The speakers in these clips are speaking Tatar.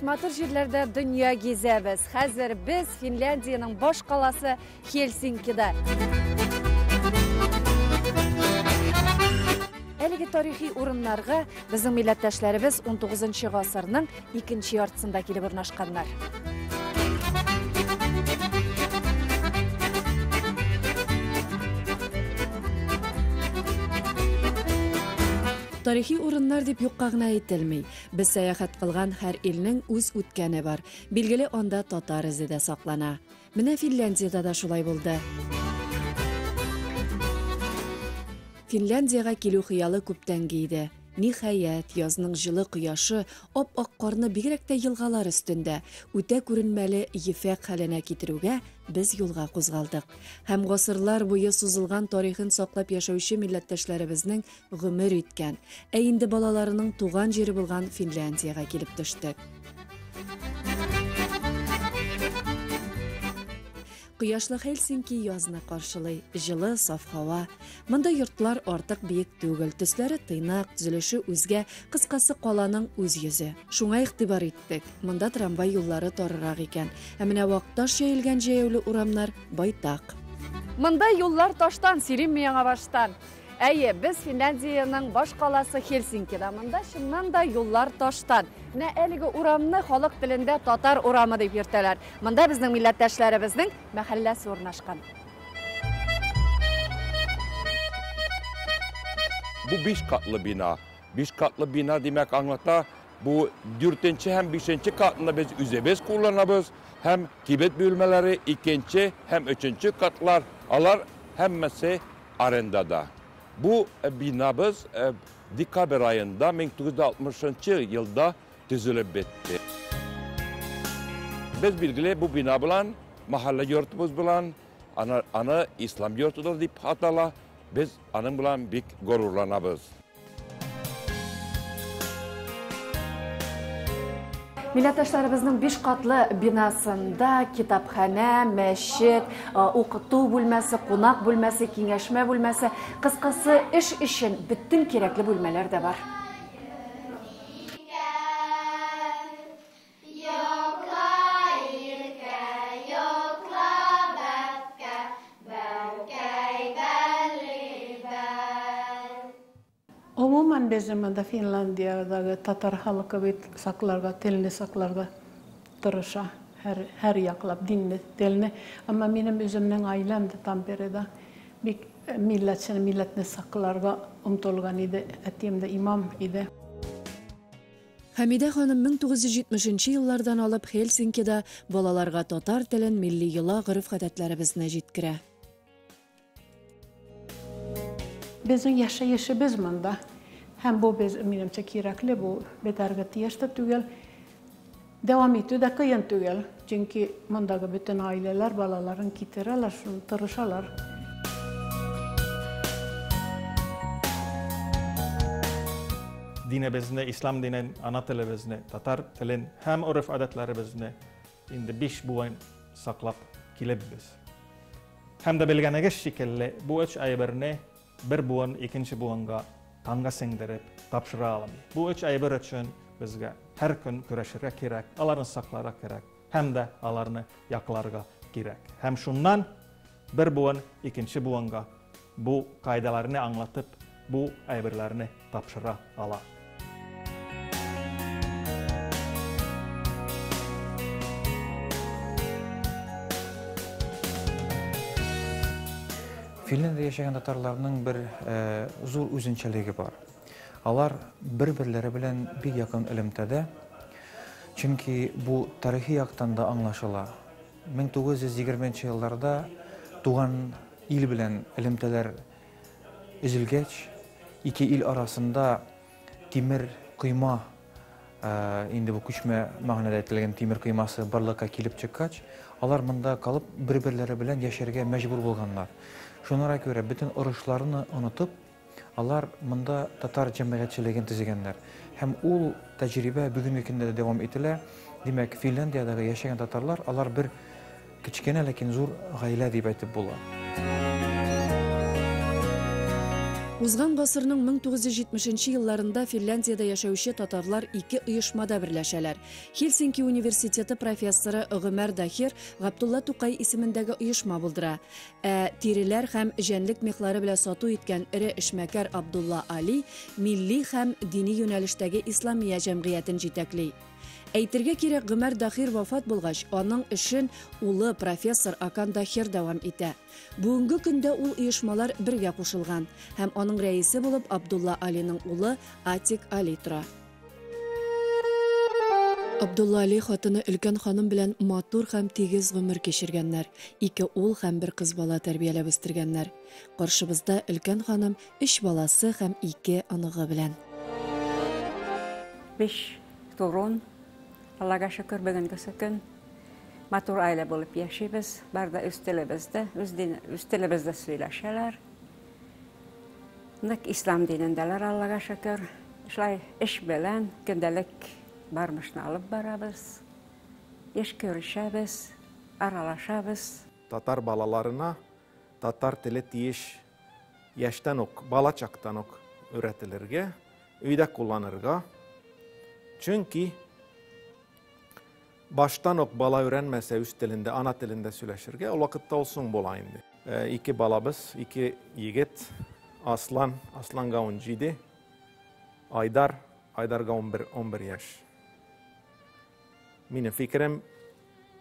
матур җирләрдә дөнья гизәбез. Хәзер без Финляндиянең баш каласы Хельсинкида. Әлеге тарихи урыннарга безнең милләттәшләребез 19 гасырның 2нче яртысында килеп урнашканнар. Тарихи урыннар дип юкка гына әйтелми. Без сәяхәт кылган һәр илнең үз үткәне бар. Билгеле, анда татар изе дә саклана. Менә Финляндиядә дә шулай булды. Финляндиягә килү хыялы күптән иде. Ниһаять, язның җылы кояшы ап-ак карны бигрәк тә елгалар өстендә үтә күренмәле ефәк хәленә китерүгә без юлга кузгалдык. Һәм гасырлар буе сузылган тарихын саклап яшәүче милләттәшләребезнең гомер иткән, ә инде балаларының туган җире булган Финляндиягә килеп төштек. Кояшлы Хельсинки язны каршылый, җылы, саф һава. Монда йортлар артык биек түгел, төсләре тыйнак, төзелеше үзгә, кыскасы каланың үз йөзе. Шуңа игътибар иттек. Монда трамвай юллары тарырак икән, ә менә вакташ җәелгән җәяүле урамнар байтак. Монда юллар таштан, сөйлим яңа баштан. Әйе, без Финляндиянең баш каласы Хельсинкида. Монда чыннан да юллар таштан. Менә әлеге урамны халык телендә татар урамы дип йөртәләр. Монда безнең милләттәшләребезнең мәхәлләсе урнашкан. Bu 5 katlı bina. 5 katlı bina demek anlata bu 4. hem 5. katında biz üzebez kullanabız. Hem kibet bölmeleri 2. hem 3. katlar alar hemmesi arendada. Bu binamız dekabr ayında 1960 yılda düzülüp bitti. Biz bilgili bu bina bilan mahalle yurtumuz bilan ana İslam yurtudur deyip hatala biz anın bilan bik gururlanabız. Милләттәшләребезнең 5 катлы бинасында китапханә, мәчет, укыту бүлмәсе, кунак бүлмәсе, киңәшмә бүлмәсе, кыскасы эш өчен бөтен кирәкле бүлмәләр дә бар. Umuman bizim de Finlandiya'da Tatar halkı bit saklarga, telini saklarga tırışa, her yaklap dinle, telini. Ama benim özümden ailem de Tampere'de bir milletini saklarga umtulgan idi, etiyem de imam idi. Хәмидә ханым 1970 еллардан алып Хельсинкида балаларга татар телен милли йола гырыф-гадәтләребезне җиткерә. Bizim yaşayışımız mında. Hem bu benimce kirakli bu betargıtı yaşta tügel. Devam ediyor da kıyın tügel. Çünkü mındaki bütün aileler balaların kitirerler, şunu tırışalar. Dinimizde, İslam dinin ana telebizne, Tatar telin hem örf adetlerimizne indi 5 buan saklap kilebbiz. Hem de bilgene şekilde bu üç ayıbırını bir buan ikinci buanga tanga singdirip tapşıra alamı. Bu üç ayıbır için bizge her gün güreşire gerek, alarını saklara gerek, hem de alarını yaklarga gerek. Hem şundan bir buan ikinci buanga bu kaydalarını anlatıp bu ayıbırlarını tapşıra ala. Finlandiyada yaşayan Tatarlarının bir zor üzünçəligi var. Alar bir-birleri bilen bir yakın ilimtede. Çünkü bu tarihi yaktan da anlaşıla. 1920 yıllarda tuğan il bilen ilimteler üzülgeç. İki il arasında timir kıyma, indi bu küçme mağnada etilgen timir kıyması barlığa kilip çıkkaç. Alar mında kalıp bir-birleri bilen yaşarga mecbur bulganlar. Şunlara göre bütün oruçlarını unutup, alar mında Tatar cemiyetçiliğini tüzügenler. Hem ul tecrübe bugünkü günde de devam etile. Demek Finlandiya'da yaşayan Tatarlar, alar bir küçükene lakin zor gayle deyip etip bular. Узган гасырның 1970 елларында Финляндияда яшәүче татарлар ике оешмада берләшәләр. Хельсинки университеты профессоры Гомәр Дахир Габдулла Тукай исемендәге оешма булдыра. Тиреләр һәм җәнлек мехлары белән сату иткән ире эшмәкәр Абдулла Али милли һәм дини юнәлештәге исламия җәмгыятен җитәкли. Әйтергә кирәк, Гомәр Дахир вафат булгач, аның эшен улы профессор Акан Дахир дәвам итә. Бүгенге көндә ул оешмалар бергә кушылган һәм аның рәисе булып Абдулла Алиның улы Атик Али тора. Абдулла Али хатыны өлкән ханым белән матур һәм тигез гомер кичергәннәр. Ике ул һәм бер кыз бала тәрбияләп үстергәннәр. Каршыбызда өлкән ханым 3 баласы һәм 2 аныгы белән. 5 torun. Allah'a şükür bugünkü gün matur aile bulup yaşayız. Barda üstelimizde söyleşeler. İslam dinindeler Allah'a şükür. İşte iş bilen gündelik barmışını alıp barabız. İş görüşebiz, aralaşabız. Tatar balalarına Tatar tili tiyiş yaştan ok, bala çaktan ok öğretilirge, uyda kullanırga. Çünkü baştan ok bala öğrenmese üst tilinde, ana tilinde söyleşirge, o vakitte olsun bolayındı. İki balabız, iki yigit, Aslan gavun cidi, Aydar gavun 11 yaş. Benim fikrim,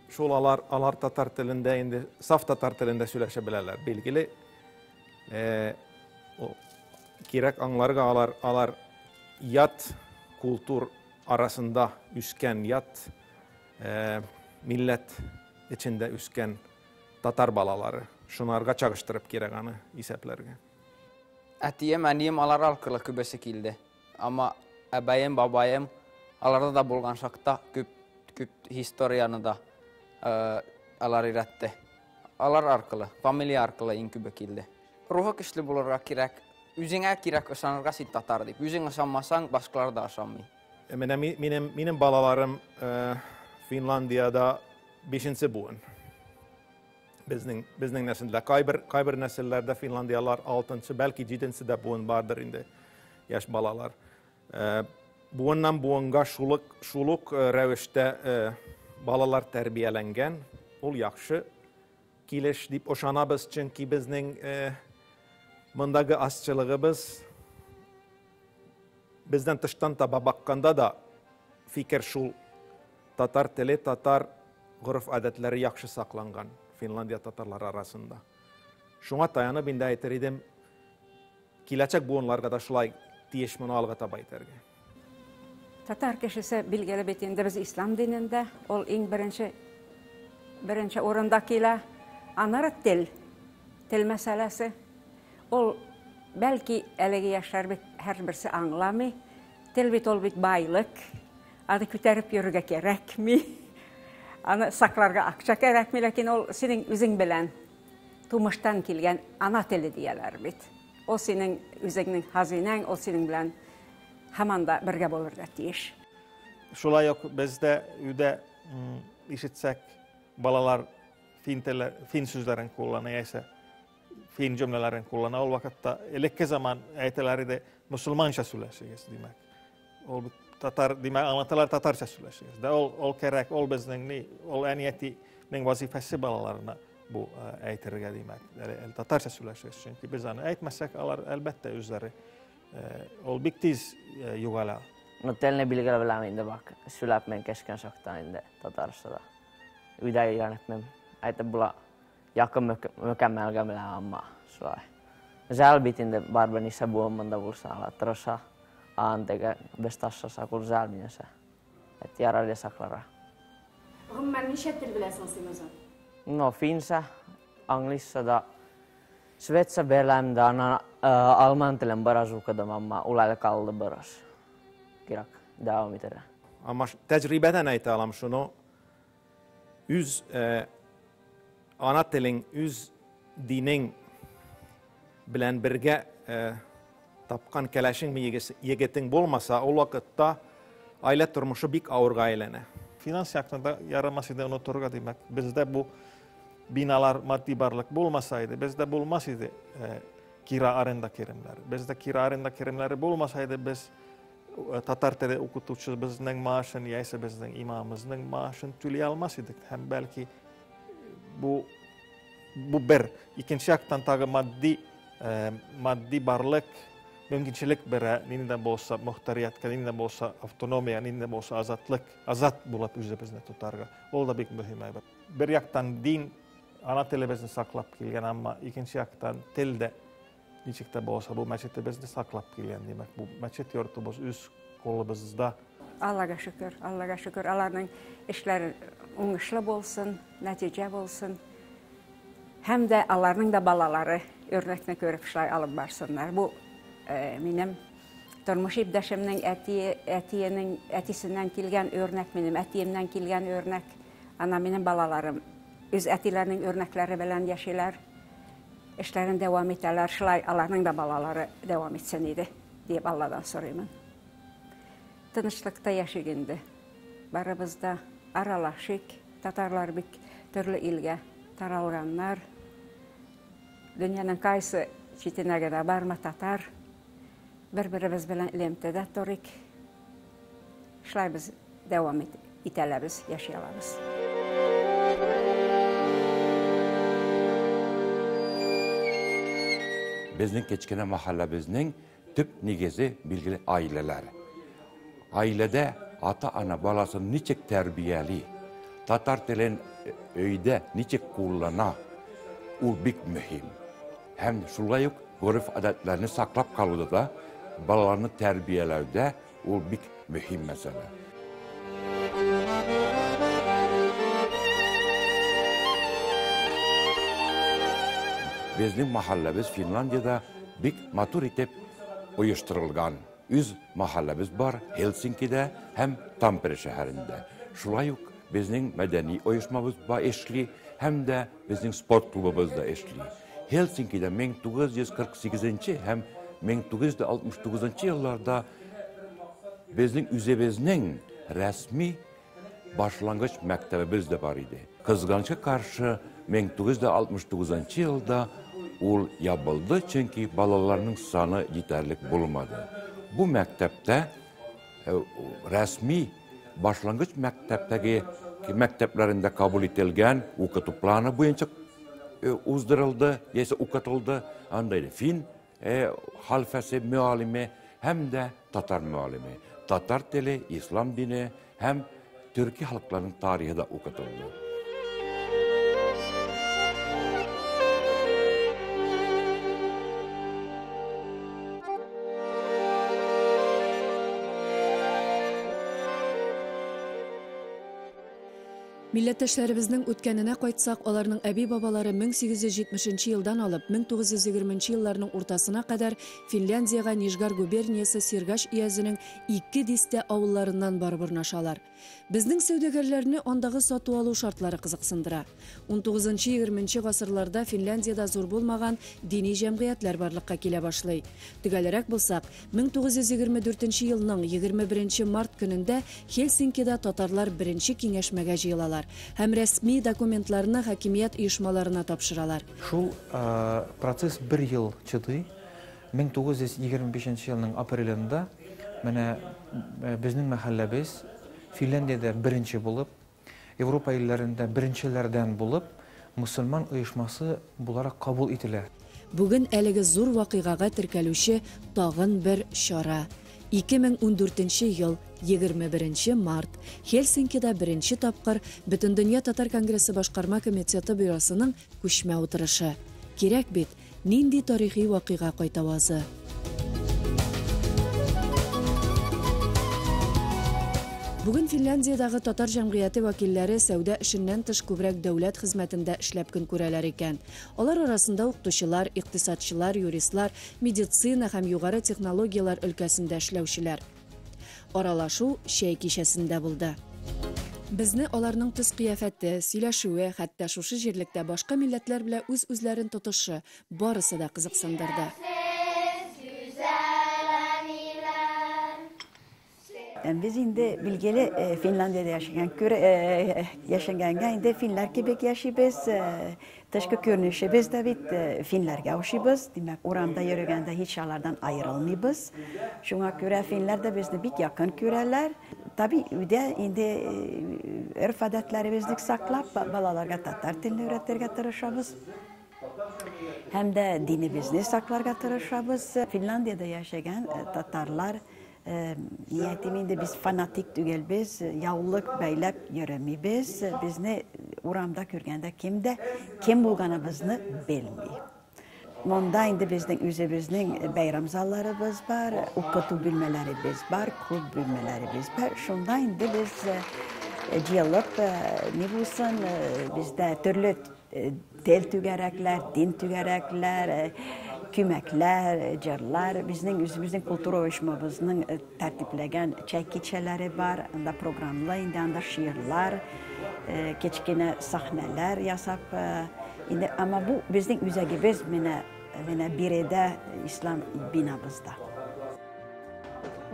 şol alar Tatar tilinde, indi saf Tatar tilinde söyleşebilirler, bilgili. Kirek anlarga alar yat kultur arasında üsken yat, millet içinde üsken Tatar balaları. Şunlarga çağıştırıp kireganı iseplerge. Ätiyem, änijem alar alkıla kübesi kildi. Ama äbäyem, babayem alarda da bulgan şakta küp historianı da alar irätte. Alar arkıla, familia arkıla in kübö kildi. Ruho kişli bulurga kirek, üzüngä kirek ösanırga sit Tatar deyip. Üzüngä sammasan baskılar da asammi. Benim balalarım Finlandiya'da 5. buun. Bizning nesiller. Kayber nesillerde Finlandiyalar 6. belki 7. de buun vardır indi yaş balalar. Buundan buunga şuluk revişte balalar terbiyelengen. Ol yaxşı. Kileş deyip oşanabız çünkü bizning mındagi asçılığımız bizden tıştan taba bakkanda da fikir şul Tatar tili, Tatar guruf adetleri yaxşı saklangan Finlandiya Tatarlar arasında. Şuna tayanıp indi aytırdım, kilecek buğunlarga da şulay tiyişmini alga taba aytırge. Tatar kişisi bilgili bitinde biz İslam dininde, ol in birinci orundakiyle anar til meselesi. Ol belki elegi yaşlar her birisi anlamı, til bit ol bit baylık, adı küterip yürüge gerek mi? Saklarga akça gerek mi? Lakin ol senin üzün bilen, tumıştan kilgen ana tili diyeler bit. O senin üzünün hazinen, o senin bilen hemen da birge bolur diyiş. Şulay yok, bizde üde işitsek balalar fin sözlerin kullanıysa, fin cümlelerin kullanı ol vakitte elekke zaman ayetleri de Müslümanca söyleşiyiz demek. Ol Tatar demek anlatılar Tatarca söyleşiyiz. Da ol kerek ol bizning ol eniyeti ning vazifesi balalarına bu ayetlerge demek. Tatarca söyleşiyiz çünkü biz onu ayetmezsek alar elbette üzeri ol biktiz yugala. No telne bilgillä vielä inde bak syläpmen kesken sakta inde Tatarsta. Ydä janetmem äitä bula jakka mökämälgämlä amma suai. Zälbitin de barbenissa buomanda vulsala trossa antega bestassa sakul zälminässä. Et jarade saklara. Rumman nishettil biläsen simazan. No finsa anglissa da Svetsa beläm da almantelen barasukada mamma ulal kallı baras. Kirak devam eder. Ama tecrübeden aytalam şunu. Ana tilin, dinin bilen birge tapkan keleşin mi yegetin bulmasa o vakitte aile turmuşu bik ağırga ailene. Finans hakkında yaramasıydı unuturga demek. Bizde bu binalar maddi varlık bulmasaydı, bizde bulmasaydı kira arenda kerimleri. Bizde kira arenda kerimleri bulmasaydı biz Tatar tili okutuvchimizning maaşını yaysa bizning imamımızın maaşını tüley almas idik. Hem belki bu bir. İkinci yaktan tağı maddi barlık mümkünçilik bere ninde bolsa muhtariyatga, ninde bolsa avtonomiya, ninde bolsa azat bulup üzerimizni tutarga. O da büyük mühim. Bir yaktan din ana tilimizni saklap kelgan, ama ikinci yaktan tilde niçikte bolsa bu meçitimizni saklap kelgan demek. Bu meçit yurtubuz üz kolumuzda. Allah'a şükür, Allah'a şükür. Allah'ın işleri uğuşlu bolsun, netice bolsun. Hem de Allah'ın da balaları örnekini görüp işler alıp barsınlar. Bu benim durmuş ibdaşımın etisinden kilgen örnek, benim etiyimden kilgen örnek. Ana benim balalarım öz etilerinin örnekleri bilen yaşaylar. İşlerin devam ettiler. Şılay Allah'ın da balaları devam etsin idi deyip Allah'dan sorayım. Tınışlıkta yaşayındı. Barımızda aralaşık, Tatarlar bir türlü ilge taralganlar. Dünyanın kaysı çitine kadar barma Tatar. Birbirimiz bilen ilimtede torik. Şılay biz devam eteleriz, yaşayalarız. Bizning keçkene mahallemizning tüp negezi bilgili aileler. Ailede ata-ana balasını niçik terbiyeli, Tatar tilin öyde niçik kullana, o bik mühim. Hem şulayık görüf adetlerini saklap kalıda da balalarını terbiyelerde o bik mühim mesele. Bizning mahallemiz Finlandiyada bik matur etip uyuşturulgan. Üz mahallemiz var Helsinki'de hem Tampere şehrinde. Şulayık bizning medeni uyuşmamız var eşli, hem de bizning sport klubumuz da eşli. Helsinki'de 1948 hem 1969 yıllarda bizning üzebizning resmi başlangıç mektebimiz de var idi. Kızganç'a karşı 1969 yılda ol yapıldı, çünkü balalarının sanı yeterlik bulunmadı. Bu mektepte resmi başlangıç mekteplerinde kabul edilgen okutu planı boyunca uzduruldu, yese okutuldu. Andaydı Fin halfesi muallimi hem de Tatar muallimi. Tatar dili, İslam dini hem Türkiye halklarının tarihi de okutuldu. Milletteşlerimizin ötkenine qaytsak, onların əbi babaları 1870 yıldan alıp 1920 yıllarının ortasına kadar Finlandiyaya Nijgar guberniyası Sirgaş iyazının 2 diste avullarından barburnaşalar. Bizning sevdegerlerini ondağı satı alu şartları kızıksındıra. 19-20 asırlarda Finlandiyada zor bulmagan dini cemiyetler barlıkka kele başlay. Tügelerek bulsak, 1924 yılının 21 Mart gününde Helsinki'de Tatarlar birinci kengeşmege jıyılalar. Hem resmi dokumentlarını hakimiyet uyuşmalarına tapşıralar. Şul proses bir yıl çıdı. 1925 yılının aprelinde bizning mahallemiz Finlandiyada birinci bulup, Avrupa illerinde birincilerden bulup, Müslüman uyuşması bularak kabul ediler. Bugün eligi zor vakigaga tirkelüşü tağın bir şara. 2014 yıl 21 Mart Helsinki'de birinci tapqır Bütün Dünya Tatar Kongresi Başkarma Komiteti Bürosunun köşme oturışı. Gerek bit, nindi tarihi vakiga qaytavazı. Bugün Finlandiyadagi Tatar jamiyati vakilleri savdo ishinden tish ko'proq davlat xizmatida ishlab kun ko'ralar ekan. Ular arasında o'qituvchilar, iqtisodchilar, yuristlar, meditsina ham yuqori texnologiyalar o'lkasida ishlovchilar. Aralashuv shay kechasida bo'ldi. Bizni ularning tus qiyofati, siylashuvi, hatto shu yerlikda boshqa millatlar bilan o'z-o'zlarini tutishi borisida qiziqsindirdi. Biz indi bilgili Finlandiyada yaşaganga indi Finler kebek yaşayız. Tışkı görünüşümüz de bit Finlerge hoşuyuz. Demek oranda yürügende hiç alardan ayrılmayız. Şuna göre Finler de bizni bit yakın görürler. Tabii de indi örf adetlerimizni saklap balalarga Tatar dilini öğretirge tırışabız. Hem de dinimizni saklarga tırışabız. Finlandiyada yaşayan Tatarlar niyetiminde biz fanatik dügelbiz, yavuluk beylep yürümüyüz. Bizni uramda görgende kim bulganımızını bilmiyor. Onda indi bizden üzümüzün bayramzallarımız var, okutu bilmelerimiz var, kul bilmelerimiz var. Şunda indi biz diyalog, ne bulsun bizde türlü tel tügerekler, din tügerekler, kümekler, cırlar, bizning kultur uyuşmamızın tertiplegen çekiçeleri var, anda programla, anda şiirler, keçkine sahneler yasap, ama bu bizning üzegimiz mene birede İslam binamızda.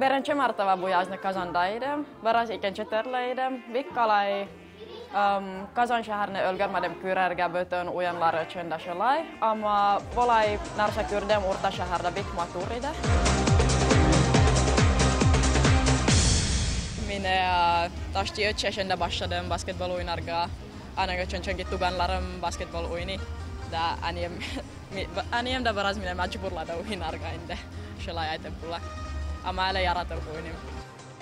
Birinci martaba bu yazını Kazandaydım, biraz ikinci terleydim, bir kalay Kazan şehrini ölgürmedim körerge bütün uyanlar için de şolay, ama volay narsa gördüm orta şehirde bir maturide. Mine taştı 3 yaşında başladım basketbol oynarga. Ana için çünkü tuganlarım basketbol oyunu. Da annem de biraz mine mecburladı oynarga indi. Şolay aytып bulak. Ama hele yaratır bu oyunu.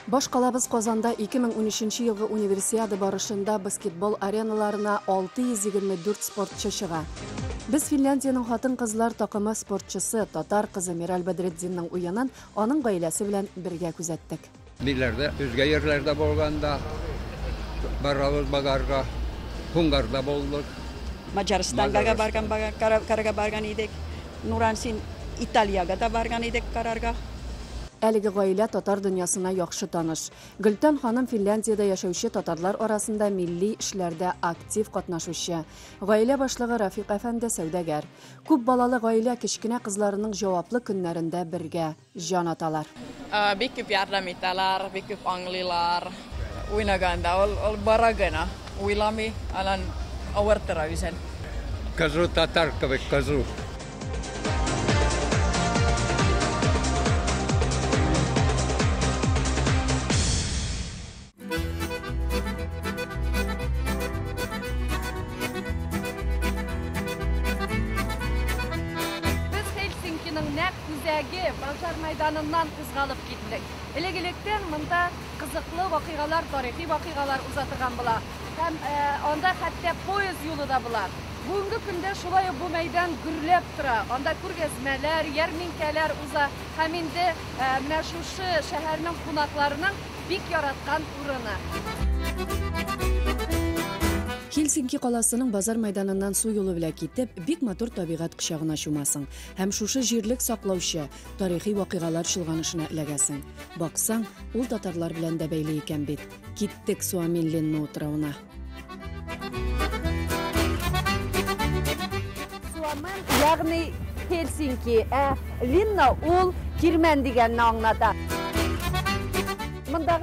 Boş qalabız Qozanda 2013 yılғы Universiada barışında basketbol arenalarına 624 sportçı çığa. Biz Finlandiyanın xатын qızlar takımı sportçısı Tatar kızı Meral Badreddin'nin uyanan onun gailesi bilen birge küzettik. Billerde, özge yerlerde bolganda, barabız bagarga, Hungarda bolduk. Macaristan'a bargan idik, Nuransin İtalya'ga da bargan idik kararga. Әлігі ғайла татар dünyasına yaxşı tanış. Gülten Hanım Finlandiyada yaşayışı tatarlar arasında milli işlerde aktif qatnaşışı. Ғайla başlığı Rafiq Efendi Sevdegar. Küp balalı ғайla kichkine kızlarının cevaplı günlerinde birge can atalar. Bir küp yardım italar, bir küp anglilar. Uynaganda, ol baragana. Uylami alan avartara yüzen. Kazu tatar kavik kazu. Balçar meydanından kızgalıp gittik. Elegelikten mında kızıklı vakıgalar, tarihi vakıgalar uzatırgan bula. Hem onda hatta poyuz yolu da bula. Bugünkü günde şulay bu meydan gürlep tura. Onda kurgezmeler, yerminkeler uza. Hem indi meşhurşı şehirinin konaklarının bik yaratkan urunu. Helsinki qalasının bazar meydanından su yolu bile gitip, bik motor tabiat kışağına şumasın. Hem şuşu jirlik saklauşı, tarihi vakıgalar şılganışına ilegesin. Baksan, ul tatarlar bilen de beyli iken bit. Gittik Suomen Linna oturavına. Suomen, yani Helsinki, Linna ul kirmen digenini anlata. Mındağın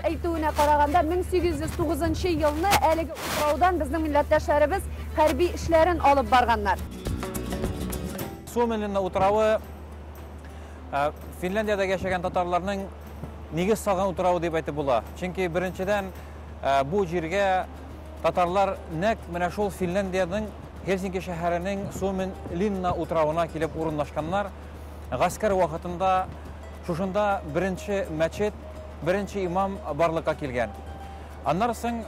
aytığına qaraganda 1809 yılını әлеге utraudan bizning millatdoshlarimiz harbiy işlerin alıp barganlar. Suomen Linna utrağı Finlandiyada yaşayan tatarlarning negiz salgan utrağı deb aytib bo'la. Çünkü birinchidan bu yerga tatarlar nek mana şol Finlandiyaning Helsinki shahrining Suomen Linna utrağına kelib o'rinlashganlar. Gaskar vaqtida şuşunda birinchi masjid, birinchi imam barlıkka kelgan. Andan so'ng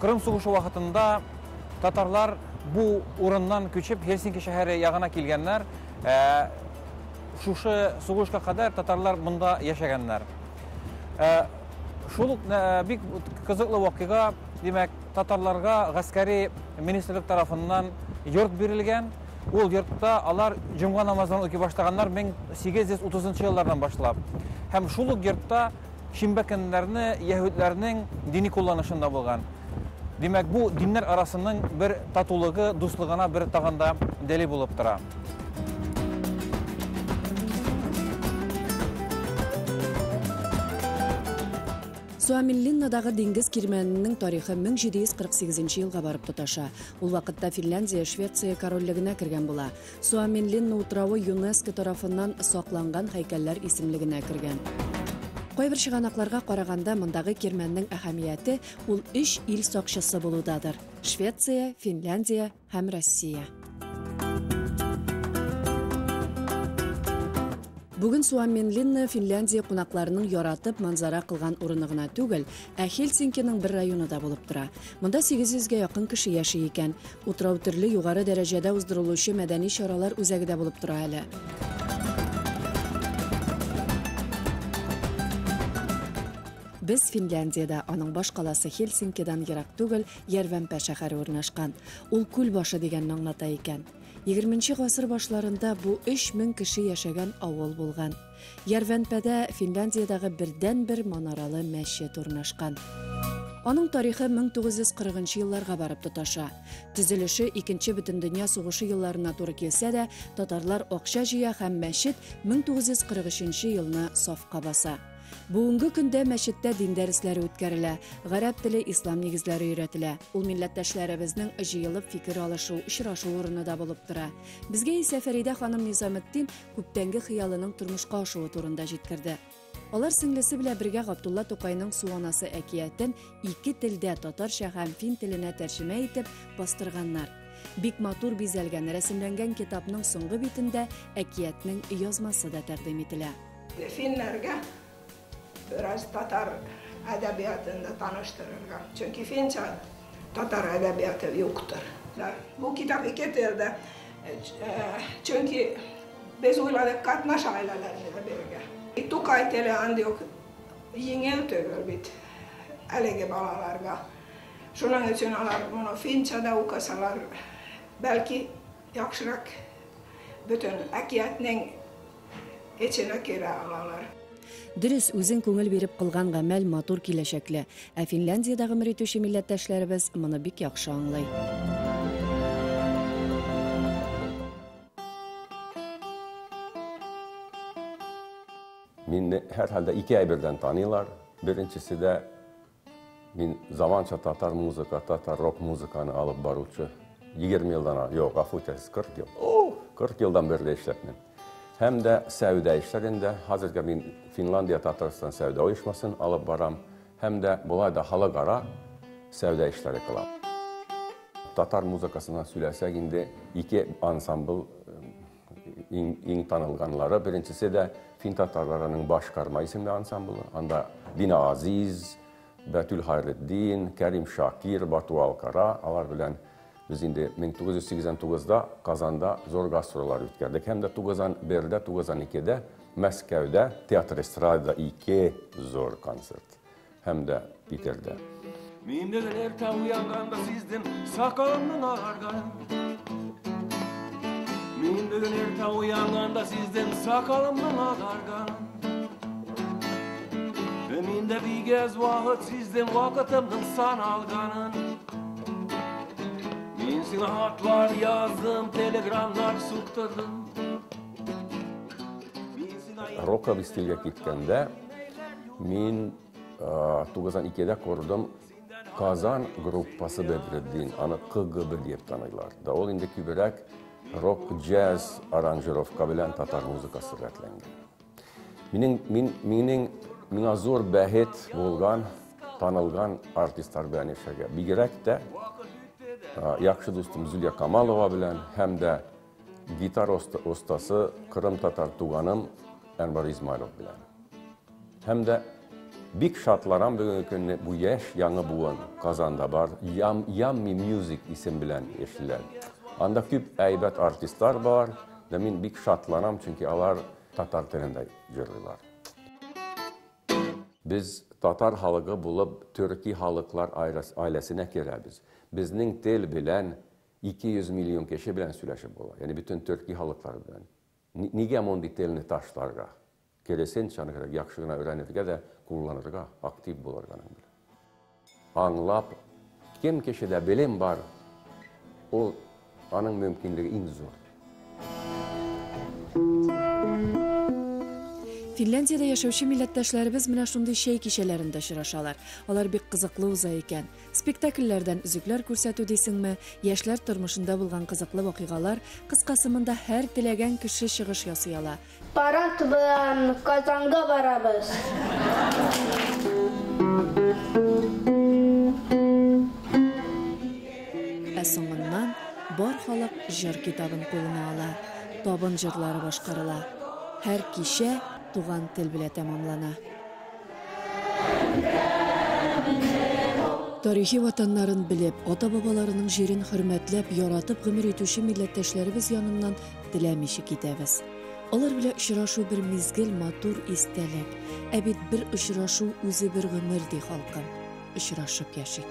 Kırım sug'ushi vaqtida tatarlar bu o'rindan ko'chib Helsinki shahri yag'ina kelganlar. Şuşu sug'ushga qadar tatarlar bunda yaşaganlar. Şul bir qiziqli voqea, demak tatarlarga askariy ministerlik tarafından yurt berilgan. Ol yurtda alar jumga namazdan o'qiy boshlaganlar 1830-yillardan boshlab. Hem şuluk yurtda shinba kunlarini Yahudlarning dini kullanışında bo'lgan. Demak bu dinler arasının bir tatuluğu, dostluğuna bir tağında deli bulup tura. Суаминлиннадағы диңгез кирмәненең тарихы 1748 елга барып тоташа. Ул вакытта Финляндия Швеция корольлегенә кергән була. Суаминлинна утравы ЮНЕСКО тарафыннан сакланган һәйкәлләр исемлегенә кергән. Кайбер чыганакларга караганда мондагы кирмәннең әһәмияте ул 3 ил сакчысы булудадыр. Швеция, Финляндия һәм Россия. Бүген Суаминлинна Финляндия кунакларының яратып манзара кылган урыны гына түгел, ә Хельсинкиның бер районында булып тора. Монда 800-гә якын кеше яши икән. Утрау төрле югары дәрәҗәдә уздырылучы мәдәни чаралар үзәгедә булып тора әле. Без Финляндиядә, аның баш каласы Хельсинкидан ерак түгел, Järvenpää шәһәре урнашкан. Ул күл башы дигәнне аңлата икән. 20-нче гасыр башларында бу 3000 кеше яшәгән авыл булган. Järvenpääдә Финляндиядагы бердән-бер манаралы мәчет урнашкан. Аның тарихы 1940 елларга барып тоташа. Төзелеше 2-нче Бөтендөнья сугышы елларына туры килсә дә, татарлар акча җыя һәм мәчет 1943 елны сафка баса. Бүгенге көндә мәчеттә дин дәресләре үткәрелә, гарәп теле, ислам нигезләре өйрәтелә. Ул милләттәшләребезнең җыелып фикер алышу, очрашу урыны да булып тора. Безгә исә Фәридә ханым Низаметдин күптәнге хыялының тормышка ашуы турында җиткерде. Алар сеңлесе белән бергә Габдулла Тукайның Суанасы әкиятен 2 телдә, татарча һәм фин теленә тәрҗемә итеп бастырганнар. Бик матур бизәлгән, рәсемләнгән китапның соңгы битендә әкиятнең язмасы да тәкъдим ителә. Finlerge biraz Tatar edebiyatında tanıştırırlar. Çünkü Fince Tatar edebiyatı yoktur. Bu kitap iki tilde. Çünkü biz uyladık katnaş ailelerine birge. Tukay tele andi yok yengel tögül bit elege balalarga. Şunun için alar bunu Fince'de okusalar belki yakşırak bütün ekiyatının içine kire alarlar. Дөрес, үзен күңел биреп кылган гамәл матур киләчәкле. Ә Финляндиядагы мөритүче милләттәшләребез моны бик яхшы аңлый. Min herhalde iki ay birden tanıyorlar. Birincisi de min zamança Tatar muzika, Tatar rock muzikanı alıp barulçu. 20 yıldan, yok afutesiz 40 yıl. 40 yıldan beri de işletmem. Hem de sevda işlerinde, hazırda min Finlandiya Tataristan sevda uyuşmasını alıp baram. Hem de bulayda halagara sevda işleri kılam. Tatar muzikasından söylesek indi iki ansambl in tanılganları. Birincisi de Fin Tatarlarının Başkarma isimli ansamblı. Anda Dina Aziz, Betül Hayreddin, Kerim Şakir, Batu Alkara, alar bilen biz indi 1989'da Kazan'da zor gastrolar ütkərdik. Hem de 91'de, 92'de Məskəvdə Teatr Estrada'da 2 zor konsert. Hem de bitirdi. Min bugün ertə uyanganda sizden sakalımın ağargan. Min bugün ertə uyanganda sizden sakalımın ağargan. Ve min de bir gez vakit sizden vakitımın sanalganın. Min sana hatlar yazdım, telegramlar sukturdum. Rockabilly stilge kitkende min 92'de kurdum Kazan gruppası Bedreddin, anı KGB deyip tanıylar. Da ol indi kübürek rock, jazz, aranjirovka bilen Tatar muzikası rətlengen. Mina zor bəhət bolgan, tanılgan artistlar bilen eşəge. Bigirek de yakşı dostum Zülya Kamalova bilen hem de gitar ustası Kırım Tatar Tuganım Enver İsmailov bilen. Hem de big şartlaran bugün günü bu yaş yanı buğun Kazan'da var. Yummy Music isim bilen eşliler. Anda küp əybət artistlar var. Demin big şartlaram çünkü alar Tatar telinde jürürler. Biz Tatar halığı bulup Türkiye halıklar ailesine kerebiz. Bizning tel bilen 200 milyon kişi bilen söyleşip olar. Yani bütün Türkiye halıkları bilen. Nige mondi telini taşlarga, keresen çanıkıra, yakşığına öğrenirge de kullanırga, aktif bularga. Anlap, kim kişide bilim var, o anın mümkünlüğü en zor. Finlandiyada yaşaучы милләттәшләребез менә шундый шәй кичәләрендә очрашалар. Алар бик кызыклы уза икән. Спектакльләрдән үзекләр күрсәтү дисеңме, яшьләр тормышында булган кызыклы вакыйгалар, кыскасы монда һәр теләгән кеше чыгыш ясый ала. Парад белән Казанга барабыз. Соңыннан бар халык җыр китабын кулына ала. Табын җырлары башкарыла. Һәр кичә туган тел белән тәмамлана. Тарихи ватаннарын белеп, ата-бабаларының җирен хөрмәтләп, яратып гомер итүче милләттәшләребез яныннан теләмичә китәбез. Алар белән очрашу бер мизгел матур истәлек. Ә бит бер очрашу үзе бер гомер ди халкым. Очрашып яшик.